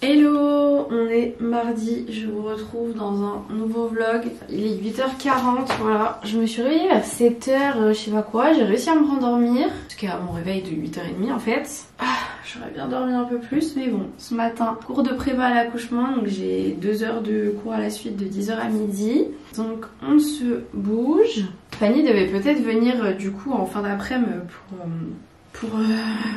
Hello, on est mardi, je vous retrouve dans un nouveau vlog. Il est 8h40, voilà. Je me suis réveillée vers 7h, je sais pas quoi, j'ai réussi à me rendormir. Jusqu'à mon réveil de 8h30 en fait. J'aurais bien dormi un peu plus, mais bon, ce matin, cours de prépa à l'accouchement, donc j'ai 2 heures de cours à la suite de 10h à midi. Donc on se bouge. Fanny devait peut-être venir du coup en fin d'après-midi pour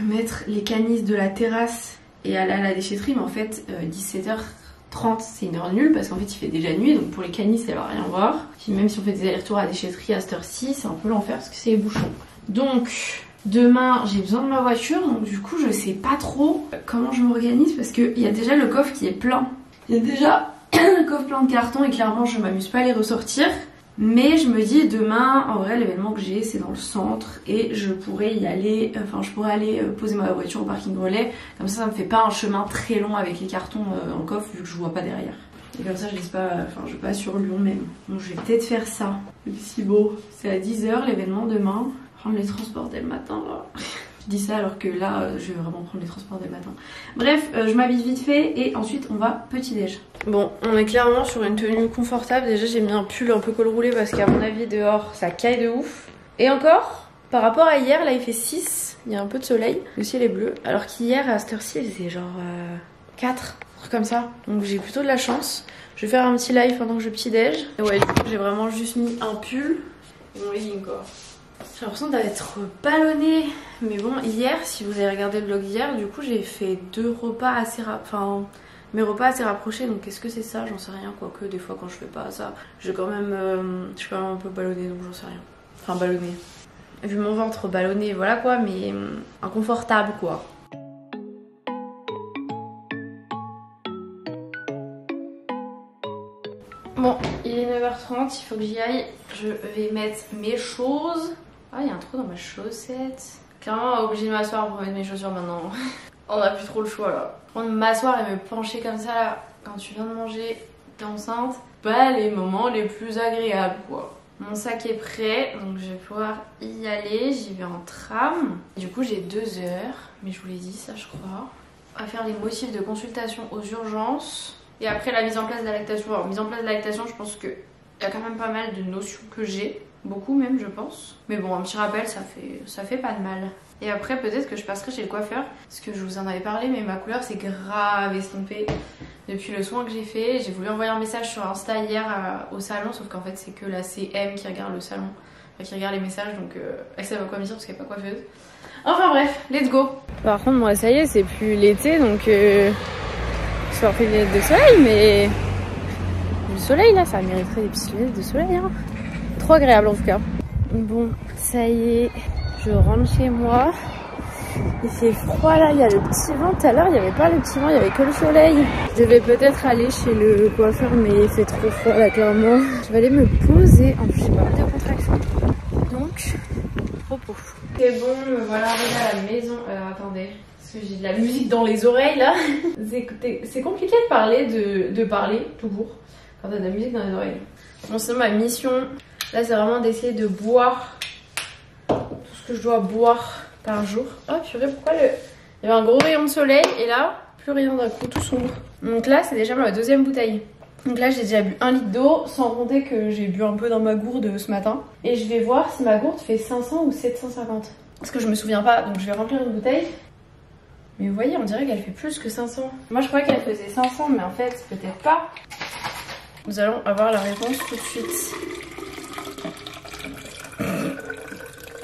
mettre les canisses de la terrasse et aller à la déchetterie, mais en fait 17h30 c'est une heure nulle parce qu'en fait il fait déjà nuit, donc pour les canisses elle va rien voir. Puis même si on fait des allers-retours à la déchetterie à cette heure-ci, c'est un peu l'enfer parce que c'est les bouchons. Donc demain j'ai besoin de ma voiture, donc du coup je sais pas trop comment je m'organise parce qu'il y a déjà le coffre qui est plein. Il y a déjà le coffre plein de cartons et clairement je m'amuse pas à les ressortir. Mais je me dis demain, en vrai l'événement que j'ai c'est dans le centre et je pourrais y aller, je pourrais aller poser ma voiture au parking relais. Comme ça me fait pas un chemin très long avec les cartons en coffre vu que je vois pas derrière. Et comme ça je laisse pas, je vais pas sur Lyon même. Donc je vais peut-être faire ça. Et si bon, c'est à 10h l'événement demain. Prendre les transports dès le matin là. Je dis ça alors que là je vais vraiment prendre les transports dès le matin. Bref, je m'habille vite fait et ensuite on va petit déj. Bon, on est clairement sur une tenue confortable. Déjà j'ai mis un pull un peu col roulé parce qu'à mon avis dehors ça caille de ouf. Et encore, par rapport à hier, là il fait 6, il y a un peu de soleil, le ciel est bleu. Alors qu'hier à cette heure-ci il faisait genre 4, un truc comme ça. Donc j'ai plutôt de la chance. Je vais faire un petit live pendant que je petit déj. Et ouais, j'ai vraiment juste mis un pull et mon legging quoi. J'ai l'impression d'être ballonnée. Mais bon, hier, si vous avez regardé le vlog hier, du coup j'ai fait 2 repas assez mes repas assez rapprochés. Donc est-ce que c'est ça? J'en sais rien. Quoique des fois quand je fais pas ça, je suis quand même un peu ballonnée, donc j'en sais rien. Enfin ballonnée. Vu mon ventre ballonné, voilà quoi, mais inconfortable quoi. Bon, il est 9h30, il faut que j'y aille. Je vais mettre mes choses. Ah, il y a un trou dans ma chaussette. Clairement, obligée de m'asseoir pour mettre mes chaussures maintenant. On a plus trop le choix là. Prendre m'asseoir et me pencher comme ça là, quand tu viens de manger, t'es enceinte, pas les moments les plus agréables quoi. Mon sac est prêt, donc je vais pouvoir y aller. J'y vais en tram. Du coup, j'ai 2 heures, mais je vous l'ai dit ça, je crois. On va faire les motifs de consultation aux urgences. Et après la mise en place de la lactation. Alors mise en place de la lactation, je pense qu'il y a quand même pas mal de notions que j'ai. Beaucoup même je pense. Mais bon, un petit rappel ça fait pas de mal. Et après peut-être que je passerai chez le coiffeur. Parce que je vous en avais parlé, mais ma couleur s'est grave estompée depuis le soin que j'ai fait. J'ai voulu envoyer un message sur Insta hier au salon. Sauf qu'en fait c'est que la CM qui regarde le salon. Enfin qui regarde les messages. Donc elle sait pas quoi me dire parce qu'elle est pas coiffeuse. Enfin bref, let's go. Par contre moi ça y est, c'est plus l'été donc... Je suis des lunettes de soleil, mais le soleil là, ça mériterait des petites lunettes de soleil. Hein. Trop agréable en tout cas. Bon, ça y est, je rentre chez moi. Il fait froid là, il y a le petit vent. Tout à l'heure, il n'y avait pas le petit vent, il n'y avait que le soleil. Je vais peut-être aller chez le coiffeur, mais il fait trop froid là, clairement. Je vais aller me poser. En plus, j'ai pas mal de contractions. Donc, repos. C'est bon, me voilà arrivée à la maison. Attendez. Parce que j'ai de la musique dans les oreilles là. C'est compliqué de parler tout court quand t'as de la musique dans les oreilles. Bon, sinon ma mission là c'est vraiment d'essayer de boire tout ce que je dois boire par jour. Oh purée, pourquoi il y avait un gros rayon de soleil et là plus rien d'un coup, tout sombre. Donc là c'est déjà ma 2e bouteille. Donc là j'ai déjà bu 1 litre d'eau, sans compter que j'ai bu un peu dans ma gourde ce matin. Et je vais voir si ma gourde fait 500 ou 750. Parce que je me souviens pas, donc je vais remplir une bouteille. Mais vous voyez, on dirait qu'elle fait plus que 500. Moi, je croyais qu'elle faisait 500, mais en fait, peut-être pas. Nous allons avoir la réponse tout de suite.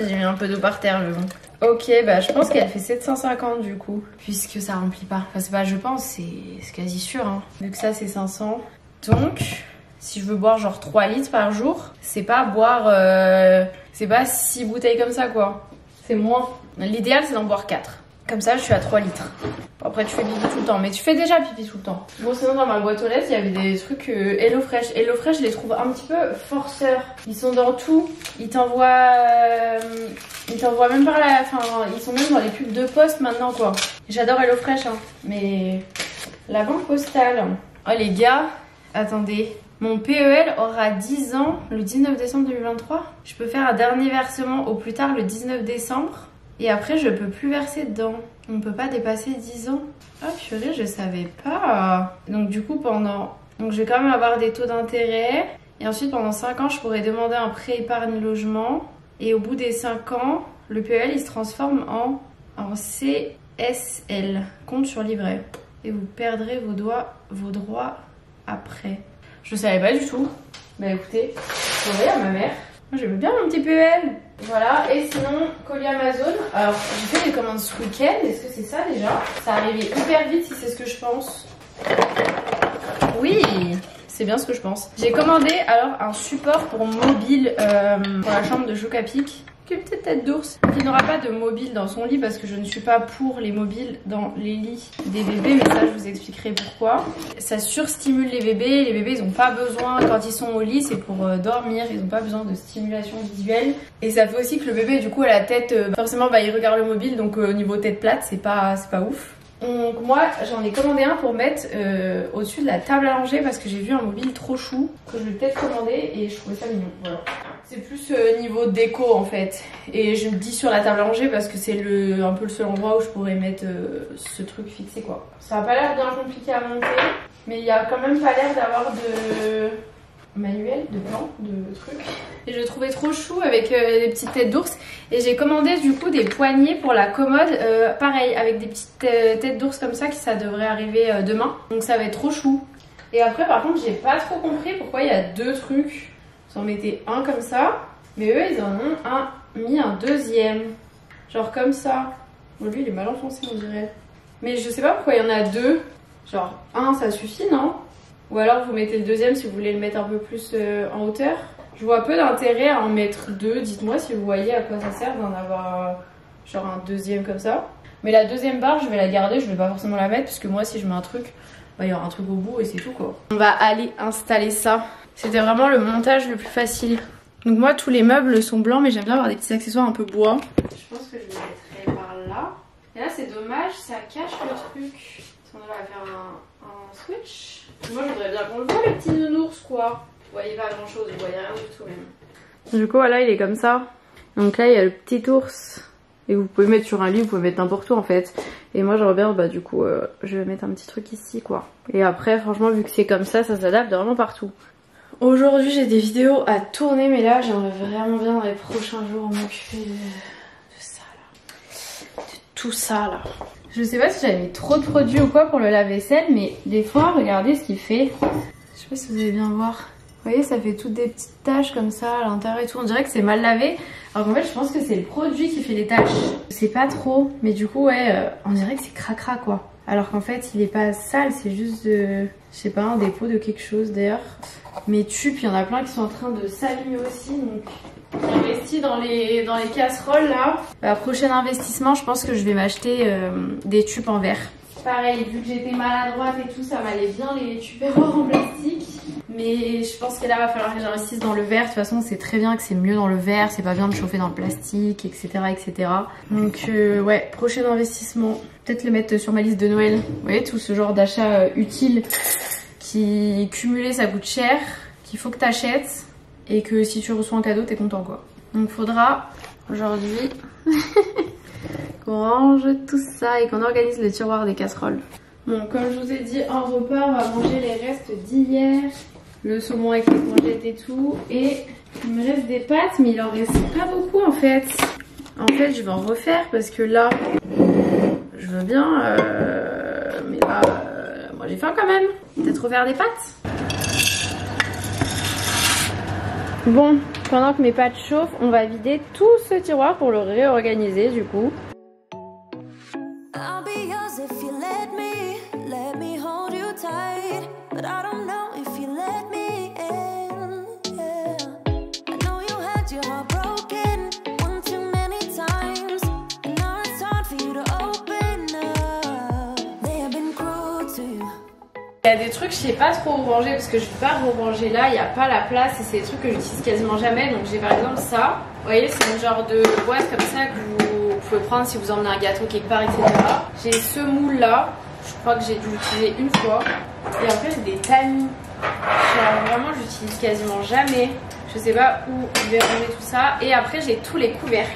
J'ai mis un peu d'eau par terre, mais bon. Ok, bah je pense qu'elle fait 750 du coup. Puisque ça remplit pas. Enfin, c'est pas je pense, c'est quasi sûr. Hein. Vu que ça, c'est 500. Donc, si je veux boire genre 3 litres par jour, c'est pas boire... c'est pas 6 bouteilles comme ça, quoi. C'est moins. L'idéal, c'est d'en boire 4. Comme ça, je suis à 3 litres. Après, tu fais pipi tout le temps. Mais tu fais déjà pipi tout le temps. Bon, sinon, dans ma boîte aux lettres, il y avait des trucs HelloFresh. HelloFresh, je les trouve un petit peu forceurs. Ils sont dans tout. Ils t'envoient même par la... Enfin, ils sont même dans les pubs de poste maintenant, quoi. J'adore HelloFresh, hein. Mais la banque postale... Oh, les gars, attendez. Mon PEL aura 10 ans le 19 décembre 2023. Je peux faire un dernier versement au plus tard le 19 décembre. Et après je peux plus verser dedans. On peut pas dépasser 10 ans. Ah purée, je savais pas. Donc du coup donc je vais quand même avoir des taux d'intérêt. Et ensuite pendant 5 ans je pourrais demander un prêt épargne logement. Et au bout des 5 ans, le PEL il se transforme en CSL, compte sur livret. Et vous perdrez vos droits après. Je savais pas du tout. Bah écoutez, je vais à ma mère. Moi j'aime bien mon petit PEL. Voilà, et sinon, colis Amazon. Alors, j'ai fait des commandes ce week-end. Est-ce que c'est ça déjà? Ça arrivait hyper vite si c'est ce que je pense. Oui, c'est bien ce que je pense. J'ai commandé alors un support pour mobile pour la chambre de Chocapic. Une petite tête d'ours qui n'aura pas de mobile dans son lit parce que je ne suis pas pour les mobiles dans les lits des bébés, mais ça je vous expliquerai pourquoi. Ça surstimule les bébés ils n'ont pas besoin, quand ils sont au lit c'est pour dormir, ils n'ont pas besoin de stimulation visuelle. Et ça fait aussi que le bébé du coup à la tête, forcément il regarde le mobile, donc au niveau tête plate c'est pas ouf. Donc moi j'en ai commandé un pour mettre au-dessus de la table à langer parce que j'ai vu un mobile trop chou que je vais peut-être commander et je trouvais ça mignon. Voilà. C'est plus niveau déco en fait. Et je me dis sur la table à langer parce que c'est un peu le seul endroit où je pourrais mettre ce truc fixé quoi. Ça a pas l'air bien compliqué à monter, mais il y a quand même pas l'air d'avoir de manuel, de plan, de trucs. Et je le trouvais trop chou avec des petites têtes d'ours. Et j'ai commandé du coup des poignées pour la commode, pareil, avec des petites têtes d'ours comme ça, qui ça devrait arriver demain. Donc ça va être trop chou. Et après par contre j'ai pas trop compris pourquoi il y a deux trucs. Ils en mettaient un comme ça, mais eux ils en ont mis un deuxième. Genre comme ça. Bon lui il est mal enfoncé on dirait. Mais je sais pas pourquoi il y en a deux. Genre un ça suffit non? Ou alors vous mettez le deuxième si vous voulez le mettre un peu plus en hauteur. Je vois peu d'intérêt à en mettre deux. Dites-moi si vous voyez à quoi ça sert d'en avoir genre un deuxième comme ça. Mais la deuxième barre je vais la garder, je vais pas forcément la mettre parce que moi si je mets un truc, bah, il y aura un truc au bout et c'est tout quoi. On va aller installer ça. C'était vraiment le montage le plus facile. Donc moi tous les meubles sont blancs mais j'aime bien avoir des petits accessoires un peu bois. Je pense que je les mettrai par là. Et là c'est dommage, ça cache le truc. On va faire un switch. Moi je voudrais bien qu'on le voit le petit nounours quoi. Vous voyez pas grand chose, vous voyez rien du tout même. Du coup voilà il est comme ça. Donc là il y a le petit ours. Et vous pouvez mettre sur un lit, vous pouvez mettre n'importe où en fait. Et moi j'aurais bien, bah du coup je vais mettre un petit truc ici quoi. Et après franchement vu que c'est comme ça s'adapte vraiment partout. Aujourd'hui j'ai des vidéos à tourner mais là j'aimerais vraiment bien dans les prochains jours m'occuper de ça là. De tout ça là. Je sais pas si j'avais mis trop de produits ou quoi pour le lave-vaisselle mais des fois regardez ce qu'il fait. Je sais pas si vous allez bien voir. Vous voyez ça fait toutes des petites taches comme ça à l'intérieur et tout. On dirait que c'est mal lavé. Alors qu'en fait je pense que c'est le produit qui fait les taches. Je sais pas trop mais du coup ouais on dirait que c'est cracra quoi. Alors qu'en fait il est pas sale, c'est juste de... je sais pas, un dépôt de quelque chose d'ailleurs. Mes tubes, il y en a plein qui sont en train de s'allumer aussi. Donc j'ai investi dans les casseroles là. Prochain investissement, je pense que je vais m'acheter des tubes en verre. Pareil, vu que j'étais maladroite et tout, ça m'allait bien les tupperwares en plastique. Mais je pense que là, va falloir que j'investisse dans le verre. De toute façon, c'est très bien que c'est mieux dans le verre. C'est pas bien de chauffer dans le plastique, etc. etc. Donc ouais, prochain investissement. Peut-être le mettre sur ma liste de Noël. Vous voyez, tout ce genre d'achat utile qui cumulé ça coûte cher, qu'il faut que tu achètes. Et que si tu reçois un cadeau, t'es content quoi. Donc faudra aujourd'hui... qu'on range tout ça et qu'on organise le tiroir des casseroles. Bon, comme je vous ai dit, en repas, on va manger les restes d'hier. Le saumon avec les courgettes et tout. Et il me reste des pâtes, mais il en reste pas beaucoup en fait. En fait, je vais en refaire parce que là, je veux bien. Mais là, moi j'ai faim quand même. Peut-être refaire des pâtes. Bon, pendant que mes pâtes chauffent, on va vider tout ce tiroir pour le réorganiser du coup. Il y a des trucs, je sais pas trop où ranger parce que je vais pas ranger là, il n'y a pas la place et c'est des trucs que j'utilise quasiment jamais. Donc j'ai par exemple ça, vous voyez c'est un genre de boîte comme ça que vous pouvez prendre si vous emmenez un gâteau quelque part, etc. J'ai ce moule là, je crois que j'ai dû l'utiliser une fois. Et après j'ai des tamis, genre vraiment j'utilise quasiment jamais. Je sais pas où je vais ranger tout ça. Et après j'ai tous les couvercles.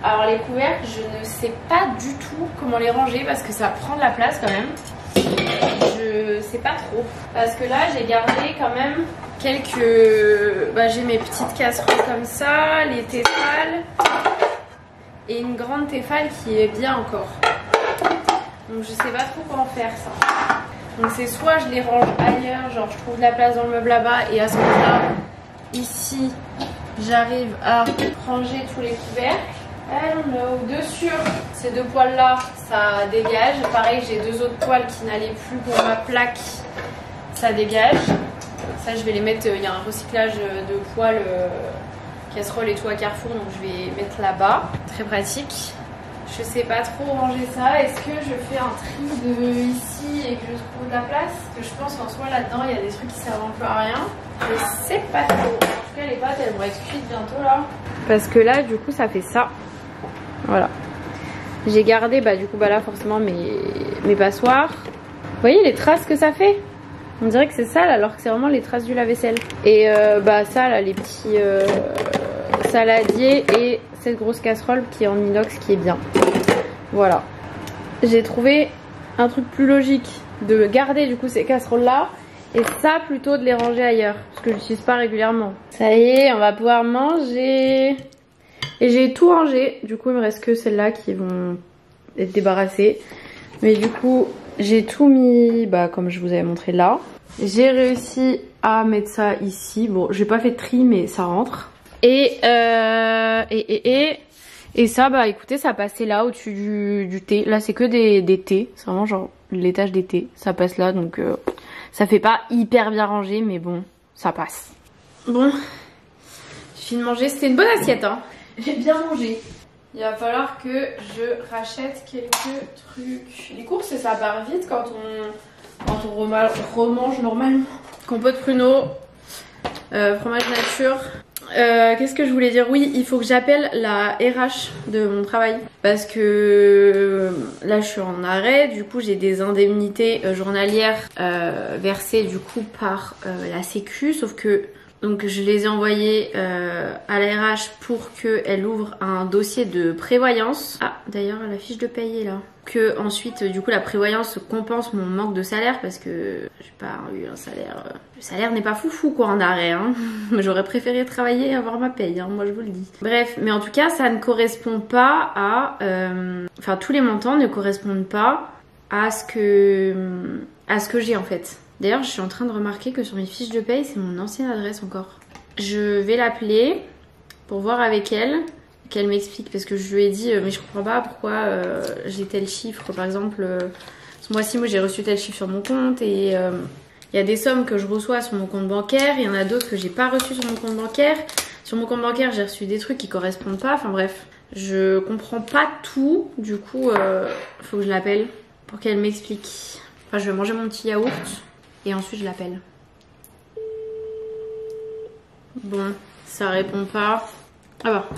Alors les couvercles, je ne sais pas du tout comment les ranger parce que ça prend de la place quand même. Je sais pas trop. Parce que là, j'ai gardé quand même quelques... Bah, j'ai mes petites casseroles comme ça, les téfales et une grande téfale qui est bien encore. Donc je sais pas trop comment faire ça. Donc c'est soit je les range ailleurs, genre je trouve de la place dans le meuble là-bas et à ce moment-là, ici, j'arrive à ranger tous les couvercles. I don't know. Dessus, ces deux poils là, ça dégage. Pareil, j'ai deux autres poils qui n'allaient plus pour ma plaque, ça dégage. Ça, je vais les mettre. Il y a un recyclage de poils, casseroles et tout à Carrefour, donc je vais mettre là-bas. Très pratique. Je sais pas trop ranger ça. Est-ce que je fais un tri de ici et que je trouve de la place? Parce que je pense qu'en soi là-dedans, il y a des trucs qui servent un peu à rien. Je sais pas trop. En tout cas, les pâtes, elles vont être cuites bientôt là. Parce que là, du coup, ça fait ça. Voilà. J'ai gardé, bah du coup, bah là, forcément, mes passoires. Vous voyez les traces que ça fait? On dirait que c'est sale alors que c'est vraiment les traces du lave-vaisselle. Et bah ça, là, les petits saladiers et cette grosse casserole qui est en inox qui est bien. Voilà. J'ai trouvé un truc plus logique de garder du coup ces casseroles là et ça plutôt de les ranger ailleurs parce que je l'utilise pas régulièrement. Ça y est, on va pouvoir manger. Et j'ai tout rangé. Du coup il me reste que celles-là qui vont être débarrassées. Mais du coup j'ai tout mis bah, comme je vous avais montré là. J'ai réussi à mettre ça ici. Bon j'ai pas fait de tri mais ça rentre. Et ça, bah écoutez, ça passait là au-dessus du thé. Là, c'est que des thés. C'est vraiment genre l'étage des thés. Ça passe là, donc ça fait pas hyper bien rangé, mais bon, ça passe. Bon, j'ai fini de manger. C'était une bonne assiette, hein. J'ai bien mangé. Il va falloir que je rachète quelques trucs. Les courses, ça part vite quand on remange normalement. Compote pruneau, fromage nature. Qu'est-ce que je voulais dire? Oui, il faut que j'appelle la RH de mon travail parce que là je suis en arrêt, du coup j'ai des indemnités journalières versées du coup par la sécu, sauf que donc je les ai envoyées à la RH pour qu'elle ouvre un dossier de prévoyance. Ah d'ailleurs la fiche de paye est là. Que ensuite du coup la prévoyance compense mon manque de salaire parce que j'ai pas eu un salaire. Le salaire n'est pas foufou quoi en arrêt hein. J'aurais préféré travailler et avoir ma paye hein, moi je vous le dis. Bref, mais en tout cas ça ne correspond pas à enfin tous les montants ne correspondent pas à ce que j'ai en fait. D'ailleurs je suis en train de remarquer que sur mes fiches de paye c'est mon ancienne adresse encore. Je vais l'appeler pour voir avec elle qu'elle m'explique parce que je lui ai dit mais je comprends pas pourquoi j'ai tel chiffre par exemple ce mois-ci moi j'ai reçu tel chiffre sur mon compte et il y a des sommes que je reçois sur mon compte bancaire, il y en a d'autres que j'ai pas reçues sur mon compte bancaire. Sur mon compte bancaire j'ai reçu des trucs qui correspondent pas, enfin bref je comprends pas tout, du coup faut que je l'appelle pour qu'elle m'explique. Enfin je vais manger mon petit yaourt et ensuite je l'appelle. Bon ça répond pas. Ah bah.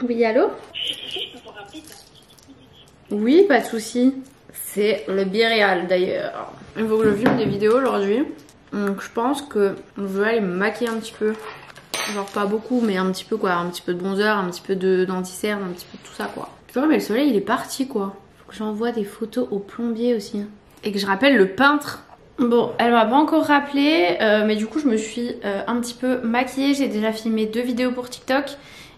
Oui, allô? Oui, pas de souci. C'est le biréal d'ailleurs. Il faut que je filme des vidéos aujourd'hui. Donc je pense que je vais aller me maquiller un petit peu. Genre pas beaucoup, mais un petit peu quoi. Un petit peu de bronzer, un petit peu d'anti-cerne, un petit peu de tout ça quoi. Putain mais le soleil il est parti quoi. Faut que j'envoie des photos au plombier aussi. Et que je rappelle le peintre. Bon, elle m'a pas encore rappelé, mais du coup je me suis un petit peu maquillée. J'ai déjà filmé 2 vidéos pour TikTok.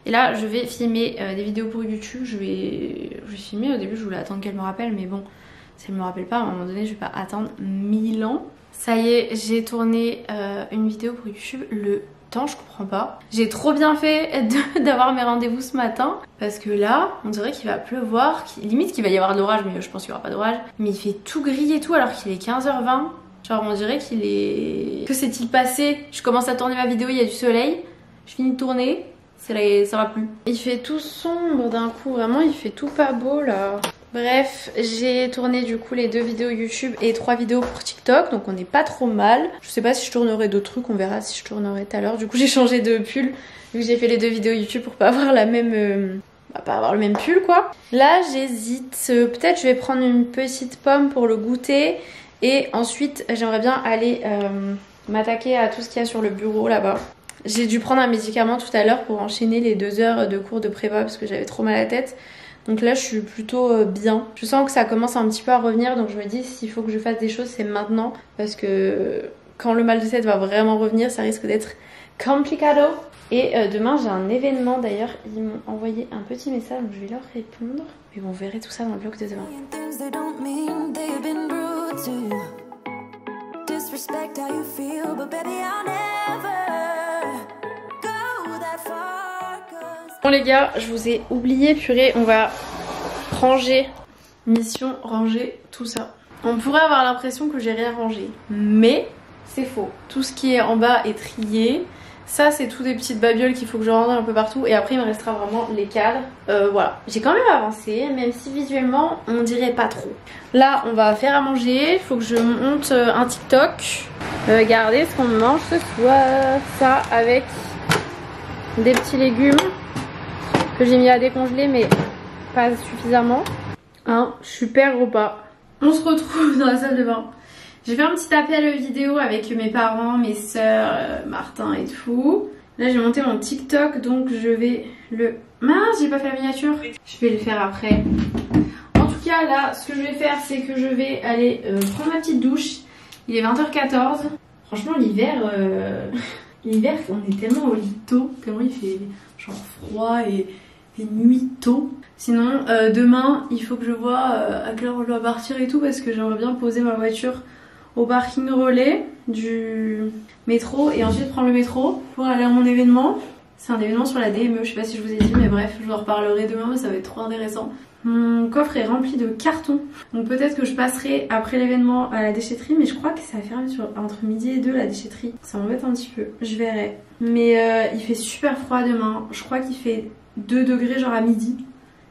Et là je vais filmer des vidéos pour YouTube. Je vais filmer, au début je voulais attendre qu'elle me rappelle, mais bon, si elle me rappelle pas, à un moment donné je vais pas attendre 1000 ans. Ça y est, j'ai tourné une vidéo pour YouTube. Le temps, je comprends pas. J'ai trop bien fait d'avoir mes rendez-vous ce matin, parce que là on dirait qu'il va pleuvoir, limite qu'il va y avoir de l'orage, mais je pense qu'il y aura pas d'orage. Mais il fait tout gris et tout alors qu'il est 15h20. Genre on dirait qu'il est... Que s'est-il passé? Je commence à tourner ma vidéo, il y a du soleil, je finis de tourner, ça va plus. Il fait tout sombre d'un coup, vraiment il fait tout pas beau là. Bref, j'ai tourné du coup les 2 vidéos YouTube et 3 vidéos pour TikTok, donc on n'est pas trop mal. Je sais pas si je tournerai d'autres trucs, on verra si je tournerai tout à l'heure. Du coup j'ai changé de pull, vu que j'ai fait les 2 vidéos YouTube pour pas avoir la même... pas avoir le même pull quoi. Là j'hésite, peut-être je vais prendre une petite pomme pour le goûter. Et ensuite j'aimerais bien aller m'attaquer à tout ce qu'il y a sur le bureau là-bas. J'ai dû prendre un médicament tout à l'heure pour enchaîner les 2 heures de cours de prépa parce que j'avais trop mal à la tête. Donc là je suis plutôt bien. Je sens que ça commence un petit peu à revenir, donc je me dis s'il faut que je fasse des choses c'est maintenant. Parce que quand le mal de tête va vraiment revenir, ça risque d'être complicado. Et demain j'ai un événement d'ailleurs, ils m'ont envoyé un petit message donc je vais leur répondre. Et vous verrez tout ça dans le vlog de demain. Bon les gars, je vous ai oublié, purée, on va ranger. Mission ranger tout ça. On pourrait avoir l'impression que j'ai rien rangé, mais c'est faux. Tout ce qui est en bas est trié. Ça c'est tout des petites babioles qu'il faut que je range un peu partout. Et après il me restera vraiment les cadres. Voilà, j'ai quand même avancé, même si visuellement on dirait pas trop. Là on va faire à manger, il faut que je monte un TikTok. Regardez ce qu'on mange ce soir. Ça avec des petits légumes que j'ai mis à décongeler mais pas suffisamment. Un super repas. On se retrouve dans la salle de bain. J'ai fait un petit appel vidéo avec mes parents, mes soeurs, Martin et tout. Là j'ai monté mon TikTok donc je vais le... Mince, j'ai pas fait la miniature. Je vais le faire après. En tout cas là ce que je vais faire c'est que je vais aller prendre ma petite douche. Il est 20h14. Franchement l'hiver... L'hiver on est tellement au lit tôt, tellement il fait genre froid et nuit tôt. Sinon demain il faut que je vois à quelle heure je dois partir et tout parce que j'aimerais bien poser ma voiture au parking relais du métro et ensuite prendre le métro pour aller à mon événement. C'est un événement sur la DME, je sais pas si je vous ai dit mais bref je vous en reparlerai demain mais ça va être trop intéressant. Mon coffre est rempli de cartons donc peut-être que je passerai après l'événement à la déchetterie mais je crois que ça va fermer entre midi et 2 la déchetterie. Ça m'embête un petit peu, je verrai. Mais il fait super froid demain, je crois qu'il fait 2 degrés genre à midi.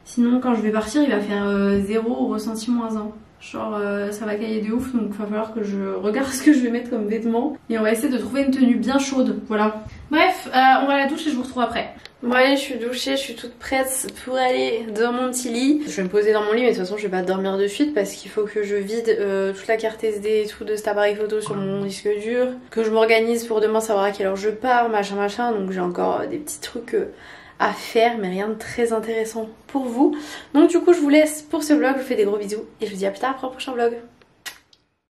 Sinon quand je vais partir il va faire 0 au ressenti -1. Genre ça va cailler de ouf donc il va falloir que je regarde ce que je vais mettre comme vêtements. Et on va essayer de trouver une tenue bien chaude, voilà. Bref, on va à la douche et je vous retrouve après. Bon allez, je suis douchée, je suis toute prête pour aller dans mon petit lit. Je vais me poser dans mon lit mais de toute façon je vais pas dormir de suite parce qu'il faut que je vide toute la carte SD et tout de cet appareil photo sur mon disque dur. Que je m'organise pour demain savoir à quelle heure je pars, machin. Donc j'ai encore des petits trucs... à faire mais rien de très intéressant pour vous. Donc du coup je vous laisse pour ce vlog, je vous fais des gros bisous et je vous dis à plus tard pour un prochain vlog.